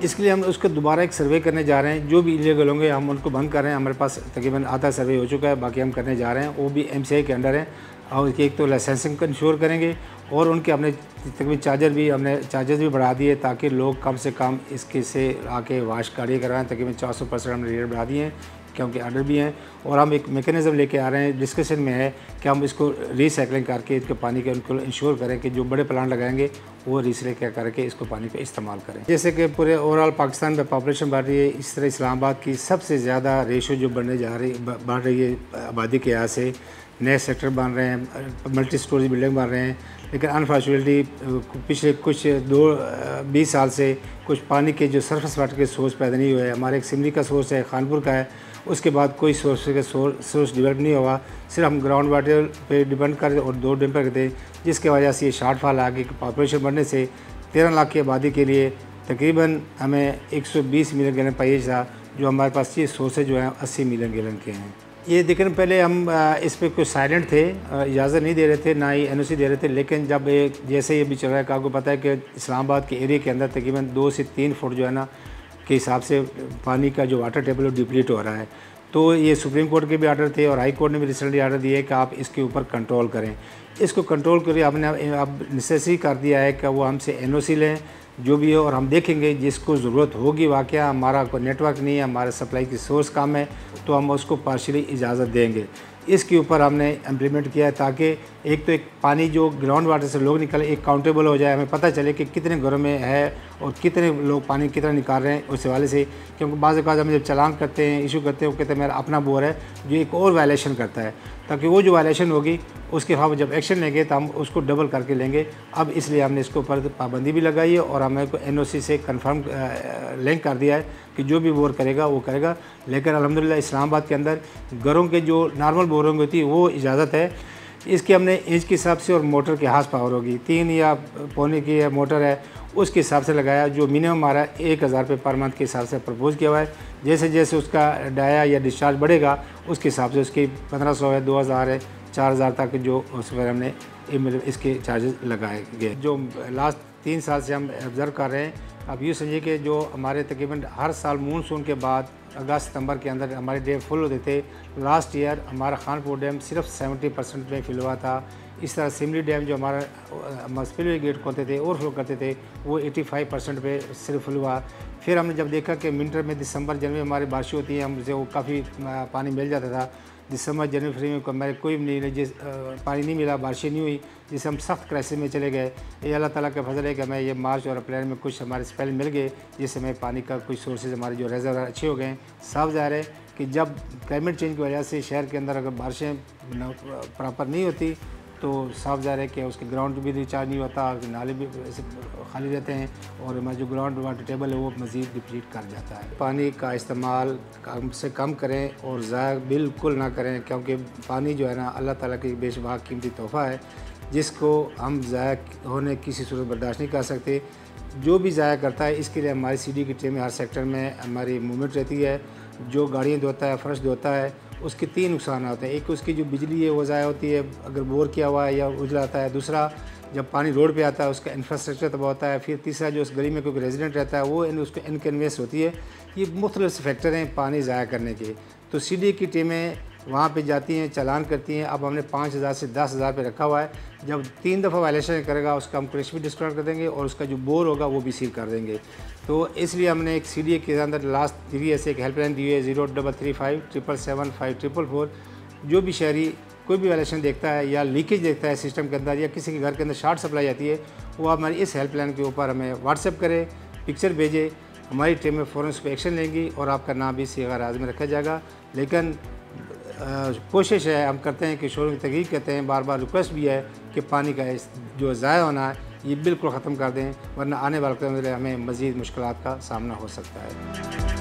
इसके लिए हम उसको दोबारा एक सर्वे करने जा रहे हैं। जो भी इलीगल होंगे हम उनको बंद कर रहे हैं। हमारे पास तकरीबन आधा सर्वे हो चुका है, बाकी हम करने जा रहे हैं। वो भी MCI के अंडर है और एक तो लाइसेंसिंग को इंश्योर करेंगे और उनके हमने तकरीबन चार्जेस भी बढ़ा दिए ताकि लोग कम से कम इसके से आके वाश गाड़ी करवाएँ। तकरीबन 400% हमने रेट बढ़ा दिए हैं क्योंकि ऑर्डर भी हैं। और हम एक मैकेनिज़्म लेके आ रहे हैं, डिस्कशन में है कि हम इसको रीसाइकलिंग करके इसके पानी के उनको इंश्योर करें कि जो बड़े प्लांट लगाएंगे वो रीसाइकिल करके इसको पानी को इस्तेमाल करें। जैसे कि पूरे ओवरऑल पाकिस्तान में पॉपुलेशन बढ़ रही है, इस तरह इस्लामाबाद की सबसे ज़्यादा रेशो जो बढ़ रही है आबादी के यहाँ से। नए सेक्टर बन रहे हैं, मल्टी स्टोरेज बिल्डिंग बन रहे हैं, लेकिन अनफॉर्चुनेटली पिछले कुछ 20 साल से कुछ पानी के जो सरफेस वाटर के सोर्स पैदा नहीं हुए। हमारे एक सिमरी का सोर्स है, खानपुर का है, उसके बाद कोई सोर्स डेवलप नहीं हुआ। सिर्फ हम ग्राउंड वाटर पे डिपेंड करते और 2 डैम पर करते हैं, जिसकी वजह से ये शॉर्टफॉल आ गई। पॉपुलेशन बढ़ने से 13 लाख की आबादी के लिए तकरीबन हमें 120 मिलियन गैलन पाइए था, जो हमारे पास ये सोर्सेज जो हैं 80 मिलियन गैलन के हैं। ये देखने पहले हम इस पर कुछ साइलेंट थे, इजाज़त नहीं दे रहे थे, ना ही NOC दे रहे थे। लेकिन जब जैसे ये भी चल रहा है कि आपको पता है कि इस्लामाबाद के एरिया के अंदर तकरीबन 2 से 3 फुट जो है ना के हिसाब से पानी का जो वाटर टेबल डिप्लीट हो रहा है। तो ये सुप्रीम कोर्ट के भी आर्डर थे और हाई कोर्ट ने भी रिसेंटली आर्डर दिया है कि आप इसके ऊपर कंट्रोल करें। इसको कंट्रोल करिए, हमने अब नेसेसरी कर दिया है कि वो हमसे NOC लें जो भी है, और हम देखेंगे जिसको ज़रूरत होगी। वाकया हमारा कोई नेटवर्क नहीं है, हमारे सप्लाई की सोर्स कम है, तो हम उसको पार्शियली इजाज़त देंगे। इसके ऊपर हमने इम्प्लीमेंट किया है ताकि एक तो एक पानी जो ग्राउंड वाटर से लोग निकले एक काउंटेबल हो जाए, हमें पता चले कि कितने घरों में है और कितने लोग पानी कितना निकाल रहे हैं उस हवाले से। क्योंकि बाज़ औक़ात हम जब चालान करते हैं, इशू करते हैं, वो कहते हैं मेरा अपना बोर है, जो एक और वायलेशन करता है, ताकि वो जो वायलेशन होगी उसके खिलाफ जब एक्शन लेंगे तो हम उसको डबल करके लेंगे। अब इसलिए हमने इसके ऊपर पाबंदी भी लगाई है और हमें को NOC से कन्फर्म लिंक कर दिया है कि जो भी बोर करेगा वो करेगा। लेकिन अल्हम्दुलिल्लाह इस्लामाबाद के अंदर घरों के जो नॉर्मल बोरिंग होती है वो इजाज़त है। इसकी हमने इंच के हिसाब से और मोटर की हार्स पावर होगी 3 या पौने की है मोटर है, उसके हिसाब से लगाया। जो मिनिमम हमारा 1000 रुपये पर मंथ के हिसाब से प्रपोज़ किया हुआ है। जैसे जैसे उसका डाया या डिस्चार्ज बढ़ेगा उसके हिसाब से उसकी 1500 है, 2000 है, 4000 तक जो उस पर हमने इसके चार्जेस लगाए गए। जो लास्ट 3 साल से हम ऑब्ज़र्व कर रहे हैं, अब यूँ समझिए कि जो हमारे तकरीबन हर साल मानसून के बाद अगस्त सितंबर के अंदर हमारे डैम फुल होते थे। लास्ट ईयर हमारा खानपुर डैम सिर्फ 70% में फिल हुआ था। इस तरह सिमरी डैम जो हमारा स्पिलवे गेट खोलते थे ओवरफ्लो करते थे वो 85% पे सिर्फ फुल हुआ। फिर हमने जब देखा कि विंटर में दिसंबर जनवरी हमारी बारिशें होती हैं, हमसे वो काफ़ी पानी मिल जाता था। दिसंबर जनवरी फरवरी में हमारे कोई नहीं पानी नहीं मिला, बारिशें नहीं हुई, जिससे हम सख्त क्राइसिस में चले गए। ये अल्लाह ताला का फजल है कि हमें ये मार्च और अप्रैल में कुछ हमारे स्पेल मिल गए, जिससे हमें पानी का कुछ सोर्सेज हमारे जो रिजर्व अच्छे हो गए। साफ ज़ाहिर है कि जब क्लाइमेट चेंज की वजह से शहर के अंदर अगर बारिशें प्रॉपर नहीं होती तो साफ ज़ाहिर है कि उसके ग्राउंड भी रिचार्ज नहीं होता, नाले भी खाली रहते हैं और हमारा जो ग्राउंड वाटर टेबल है वो मज़ीद डिप्लीट कर जाता है। पानी का इस्तेमाल कम से कम करें और ज़ाया बिल्कुल ना करें, क्योंकि पानी जो है ना अल्लाह ताला की बेशुमार कीमती तोहफ़ा है, जिसको हम ज़ाया होने किसी सूरत बर्दाश्त नहीं कर सकते। जो भी ज़ाया करता है इसके लिए हमारी CD की टीम हर सेक्टर में हमारी मूवमेंट रहती है। जो गाड़ियाँ धोता है, फर्श धोता है, उसके 3 नुकसान होते हैं। एक उसकी जो बिजली है वो ज़ाया होती है अगर बोर किया हुआ है या उजलाता है। दूसरा जब पानी रोड पे आता है उसका इंफ्रास्ट्रक्चर तबाह होता है। फिर तीसरा जो उस गली में कोई रेजिडेंट रहता है वो उसको इनकन्वीनियंस होती है। ये मुख्तलिफ फैक्टर हैं पानी ज़ाया करने के। तो CD की टीमें वहाँ पे जाती हैं, चालान करती हैं। अब हमने 5000 से 10,000 पे रखा हुआ है। जब 3 दफ़ा वायलेशन करेगा उसका हम क्रैश भी डिस्काउंट कर देंगे और उसका जो बोर होगा वो भी सील कर देंगे। तो इसलिए हमने एक CD के अंदर लास्ट 3 ईयर से एक हेल्पलाइन दी है 0335 775 5444। जो भी शहरी कोई भी वायलेशन देखता है या लीकेज देखता है सिस्टम के अंदर या किसी के घर के अंदर शॉर्ट सप्लाई आती है, वो आप हमारी इस हेल्पलाइन के ऊपर हमें व्हाट्सएप करें, पिक्चर भेजें, हमारी टीम में फ़ौरन उस पर एक्शन लेंगी और आपका नाम भी सीगा राज में रखा जाएगा। लेकिन कोशिश है, हम करते हैं कि शोर की तहकीक करते हैं, बार बार रिक्वेस्ट भी है कि पानी का जो ज़ाया होना है ये बिल्कुल ख़त्म कर दें, वरना आने वाले वक्त में हमें मज़ीद मुश्किलात का सामना हो सकता है।